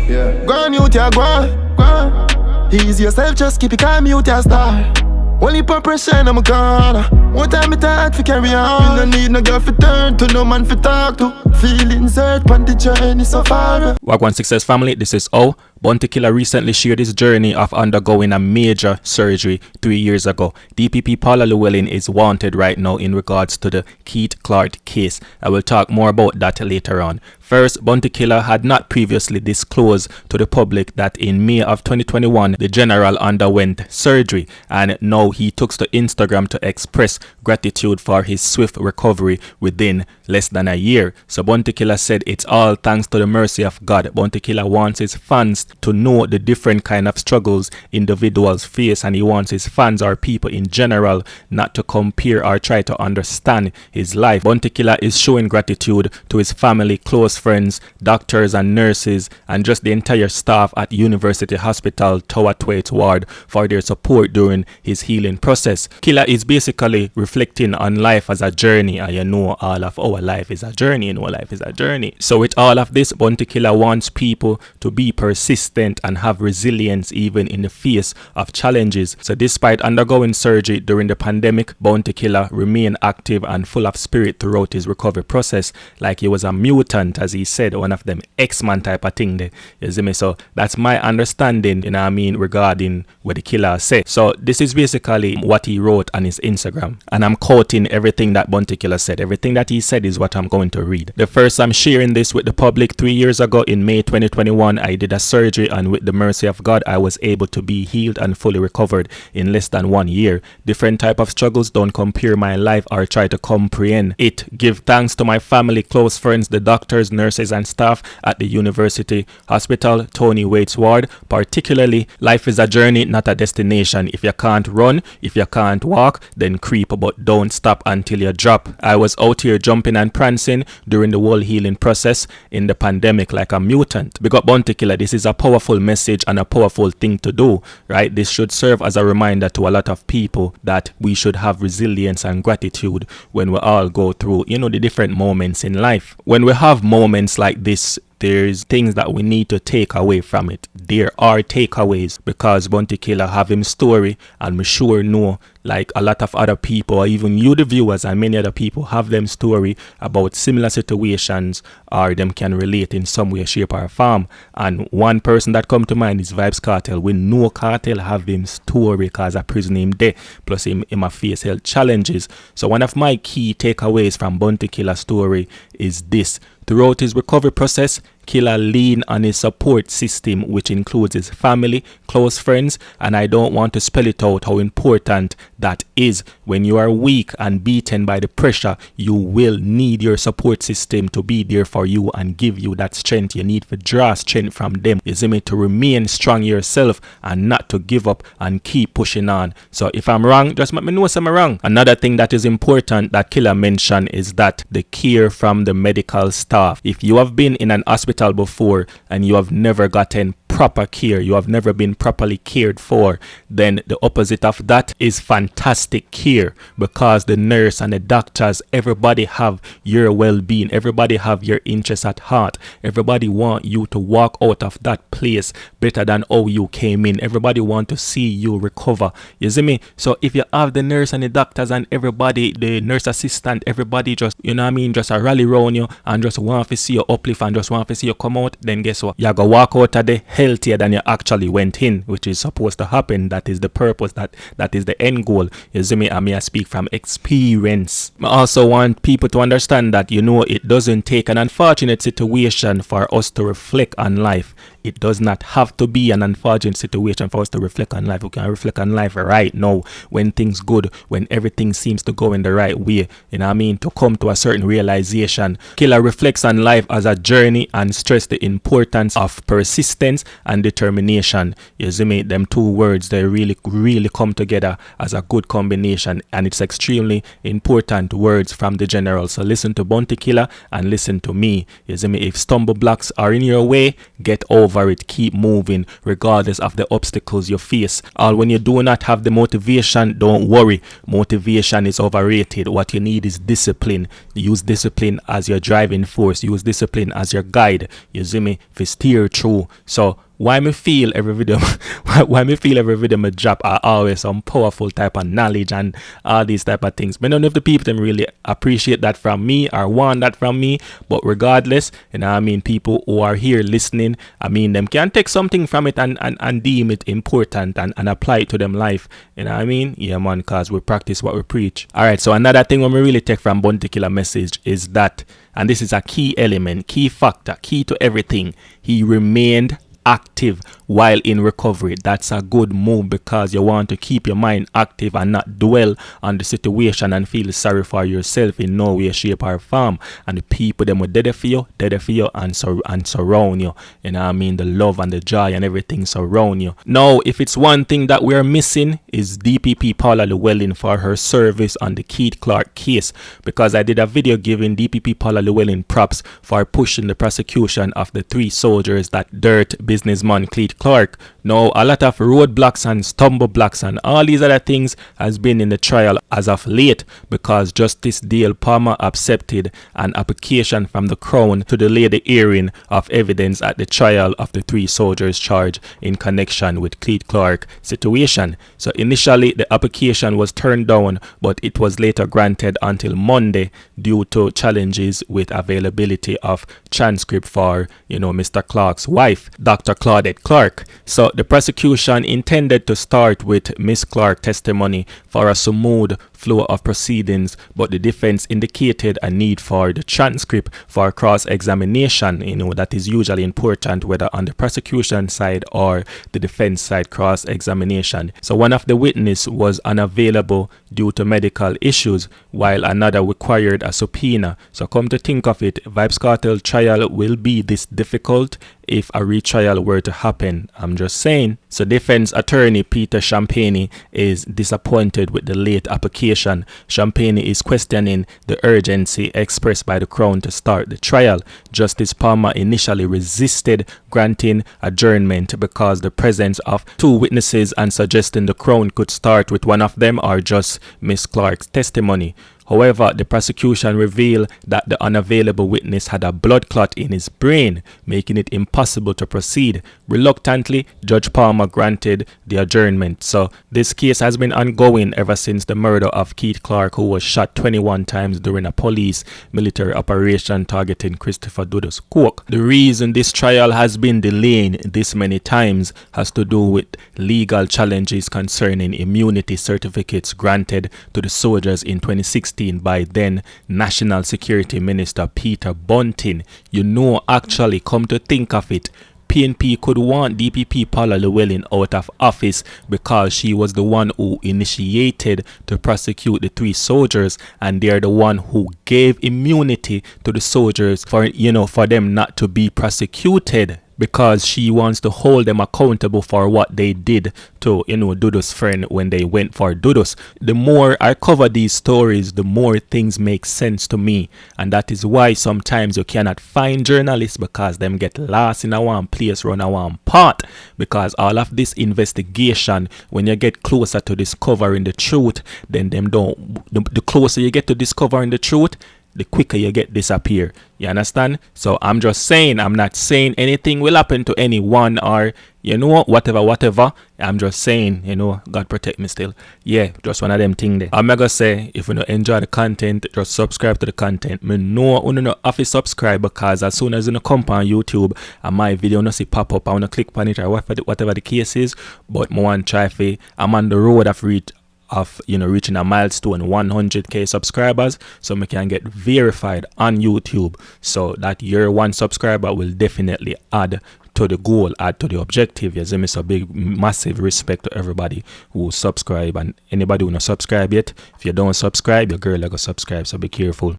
Yeah. Go on, youth, yeah, go on. Ease yourself, just keep it calm, youth, yeah, star. Only put pressure and I'm gone. One time it hard to carry on. You no need no girl for turn to, no man for talk to. Feelings hurt, on the journey so far. Wagwan Success family, this is O. Bounty Killa recently shared his journey of undergoing a major surgery 3 years ago. DPP Paula Llewellyn is wanted right now in regards to the Keith Clark case. I will talk more about that later on. First, Bounty Killa had not previously disclosed to the public that in May of 2021, the general underwent surgery, and now he took to Instagram to express gratitude for his swift recovery within less than a year. So Bounty Killa said it's all thanks to the mercy of God. Bounty Killa wants his fans to know the different kind of struggles individuals face, and he wants his fans or people in general not to compare or try to understand his life. Bounty Killa is showing gratitude to his family, close friends, doctors and nurses, and just the entire staff at University Hospital Tower 12 Ward for their support during his healing process. Killa is basically reflecting on life as a journey, and you know all of our life is a journey, life is a journey. So with all of this, Bounty Killa wants people to be persistent and have resilience even in the face of challenges. So despite undergoing surgery during the pandemic, Bounty Killa remained active and full of spirit throughout his recovery process, like he was a mutant, as he said, one of them X-Man type of thing there. You see me? So that's my understanding, you know what I mean, regarding what the Killa said. So this is basically what he wrote on his Instagram, and I'm quoting everything that Bounty Killa said. Everything that he said is what I'm going to read. The first I'm sharing this with the public 3 years ago in May 2021. I did a surgery, and with the mercy of God, I was able to be healed and fully recovered in less than 1 year. Different type of struggles, don't compare my life or try to comprehend it. Give thanks to my family, close friends, the doctors, nurses and staff at the University Hospital Tony Waits Ward. Particularly, life is a journey, not a destination. If you can't run, if you can't walk, then creep, but don't stop until you drop. I was out here jumping and prancing during the whole healing process in the pandemic like a mutant. Big up Bounty Killa. This is a powerful message and a powerful thing to do, right? This should serve as a reminder to a lot of people that we should have resilience and gratitude when we all go through, the different moments in life. When we have moments like this, there's things that we need to take away from it. There are takeaways, because Bounty Killa have him story, and we sure know, like a lot of other people, or even you the viewers and many other people, have them story about similar situations, or them can relate in some way, shape or form. And one person that come to mind is Vybz Kartel. We know Kartel have him story cause a prison him there, plus him a face health challenges. So one of my key takeaways from Bounty Killa's story is this: throughout his recovery process, Killa leaned on his support system, which includes his family, close friends, and I don't want to spell it out how important that is. When you are weak and beaten by the pressure, you will need your support system to be there for you and give you that strength. You need to draw strength from them, you see me, to remain strong yourself and not to give up and keep pushing on. So if I'm wrong, just let me know if I'm wrong. Another thing that is important that Killa mentioned is that the care from the medical staff. If you have been in an hospital before and you have never gotten proper care, you have never been properly cared for, then the opposite of that is fantastic care, because the nurse and the doctors, everybody have your well-being, everybody have your interests at heart, everybody want you to walk out of that place better than how you came in, everybody want to see you recover, you see me? So if you have the nurse and the doctors and everybody, the nurse assistant, everybody just, just a rally around you and just want to see you uplift and just want to see you come out, then guess what? You're gonna walk out of the healthier than you actually went in, which is supposed to happen. That is the purpose, that is the end goal. You see me? I speak from experience. I also want people to understand that, it doesn't take an unfortunate situation for us to reflect on life. It does not have to be an unfortunate situation for us to reflect on life. We can reflect on life right now when things good, when everything seems to go in the right way, to come to a certain realization. Killa reflects on life as a journey and stress the importance of persistence and determination. You see me, them two words, they really come together as a good combination, and it's extremely important words from the general. So listen to Bounty Killa and listen to me. You see me, if stumble blocks are in your way, get over it, keep moving regardless of the obstacles you face. Or when you do not have the motivation, don't worry. Motivation is overrated. What you need is discipline. Use discipline as your driving force. Use discipline as your guide. You see me, to steer through. So why me feel every video me drop are always some powerful type of knowledge and all these type of things. But none of the people them really appreciate that from me or want that from me. But regardless, you know what I mean, people who are here listening, I mean, them can take something from it and deem it important and apply it to them life. You know what I mean? Yeah, man, cause we practice what we preach. Alright, so another thing when we really take from Bounty Killa message is that, and this is a key element, key factor, key to everything, he remained active while in recovery. That's a good move because you want to keep your mind active and not dwell on the situation and feel sorry for yourself in no way, shape or form. And the people them were dead for you and surround you. You know what I mean? The love and the joy and everything surround you. Now, if it's one thing that we're missing is DPP Paula Llewellyn for her service on the Keith Clark case, because I did a video giving DPP Paula Llewellyn props for pushing the prosecution of the 3 soldiers that dirt businessman Keith Clark. Now, a lot of roadblocks and stumble blocks and all these other things has been in the trial as of late because Justice Dale Palmer accepted an application from the Crown to delay the hearing of evidence at the trial of the 3 soldiers charged in connection with Keith Clark situation. So initially the application was turned down, but it was later granted until Monday due to challenges with availability of transcript for, Mr. Clark's wife, Dr. Claudette Clark. So the prosecution intended to start with Miss Clark testimony for a smooth flow of proceedings, but the defense indicated a need for the transcript for cross-examination. That is usually important whether on the prosecution side or the defense side cross-examination. So one of the witnesses was unavailable due to medical issues, while another required a subpoena. So come to think of it, Vybz Kartel trial will be this difficult if a retrial were to happen. I'm just saying. So defense attorney Peter Champagne is disappointed with the late application. Champagne is questioning the urgency expressed by the Crown to start the trial. Justice Palmer initially resisted granting adjournment because the presence of 2 witnesses and suggesting the Crown could start with one of them or just Miss Clark's testimony. However, the prosecution revealed that the unavailable witness had a blood clot in his brain, making it impossible to proceed. Reluctantly, Judge Palmer granted the adjournment. So this case has been ongoing ever since the murder of Keith Clark, who was shot 21 times during a police military operation targeting Christopher Dudu's Cook. The reason this trial has been delayed this many times has to do with legal challenges concerning immunity certificates granted to the soldiers in 2016 by then National Security Minister Peter Bunting. Actually, come to think of it, PNP could want DPP Paula Llewellyn out of office because she was the one who initiated to prosecute the 3 soldiers, and they're the one who gave immunity to the soldiers for them not to be prosecuted, because she wants to hold them accountable for what they did to, Dudu's friend when they went for Dudus. The more I cover these stories, the more things make sense to me. And that is why sometimes you cannot find journalists, because them get lost in a one place, run a one part. Because all of this investigation, when you get closer to discovering the truth, then the closer you get to discovering the truth, the quicker you get disappear. You understand? So I'm just saying, I'm not saying anything will happen to anyone or, whatever. I'm just saying, God protect me still. Yeah, just one of them thing there. I'm gonna say, if you don't enjoy the content, just subscribe to the content. Me know you don't have to subscribe, because as soon as you come on YouTube and my video no see pop up, I wanna click on it or whatever the case is. But I want to try I'm on the road of reaching a milestone 100k subscribers, so we can get verified on YouTube. So that your 1 subscriber will definitely add to the goal, add to the objective. You see me? So big massive respect to everybody who subscribe, and anybody who not subscribe yet, if you don't subscribe, your girl go subscribe, so be careful.